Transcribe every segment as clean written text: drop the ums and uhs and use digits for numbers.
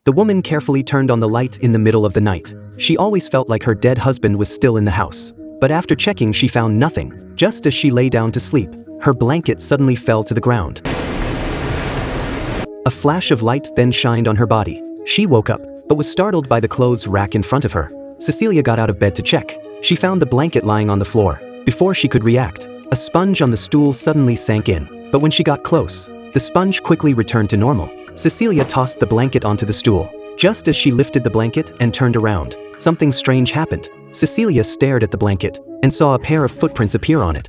The woman carefully turned on the light in the middle of the night. She always felt like her dead husband was still in the house. But after checking, she found nothing. Just as she lay down to sleep, her blanket suddenly fell to the ground. A flash of light then shined on her body. She woke up, but was startled by the clothes rack in front of her. Cecilia got out of bed to check. She found the blanket lying on the floor. Before she could react, a sponge on the stool suddenly sank in. But when she got close, the sponge quickly returned to normal. Cecilia tossed the blanket onto the stool. Just as she lifted the blanket and turned around, something strange happened. Cecilia stared at the blanket and saw a pair of footprints appear on it.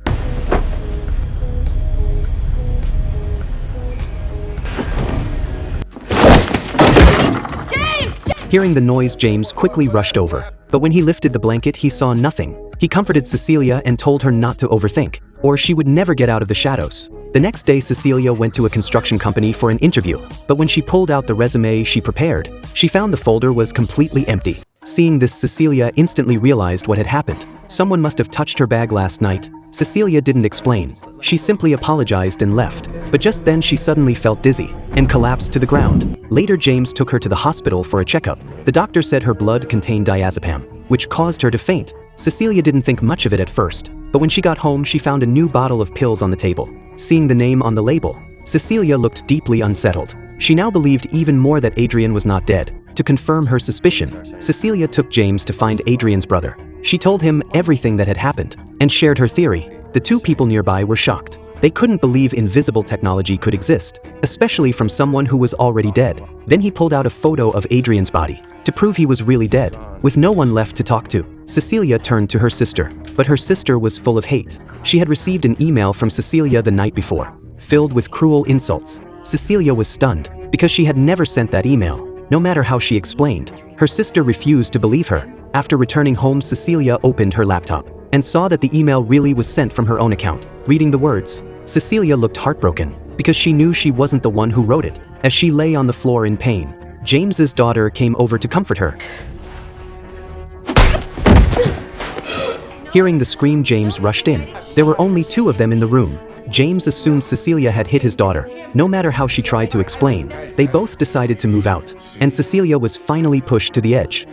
Hearing the noise, James quickly rushed over. But when he lifted the blanket, he saw nothing. He comforted Cecilia and told her not to overthink, or she would never get out of the shadows. The next day, Cecilia went to a construction company for an interview. But when she pulled out the resume she prepared, she found the folder was completely empty. Seeing this, Cecilia instantly realized what had happened. Someone must have touched her bag last night. Cecilia didn't explain. She simply apologized and left. But just then she suddenly felt dizzy and collapsed to the ground. Later, James took her to the hospital for a checkup. The doctor said her blood contained diazepam, which caused her to faint. Cecilia didn't think much of it at first, but when she got home, she found a new bottle of pills on the table. Seeing the name on the label, Cecilia looked deeply unsettled. She now believed even more that Adrian was not dead. To confirm her suspicion, Cecilia took James to find Adrian's brother. She told him everything that had happened and shared her theory. The two people nearby were shocked. They couldn't believe invisible technology could exist, especially from someone who was already dead. Then he pulled out a photo of Adrian's body to prove he was really dead. With no one left to talk to, Cecilia turned to her sister. But her sister was full of hate. She had received an email from Cecilia the night before, filled with cruel insults. Cecilia was stunned because she had never sent that email. No matter how she explained, her sister refused to believe her. After returning home, Cecilia opened her laptop and saw that the email really was sent from her own account. Reading the words, Cecilia looked heartbroken because she knew she wasn't the one who wrote it. As she lay on the floor in pain, James's daughter came over to comfort her. Hearing the scream, James rushed in. There were only two of them in the room. James assumed Cecilia had hit his daughter. No matter how she tried to explain, they both decided to move out, and Cecilia was finally pushed to the edge.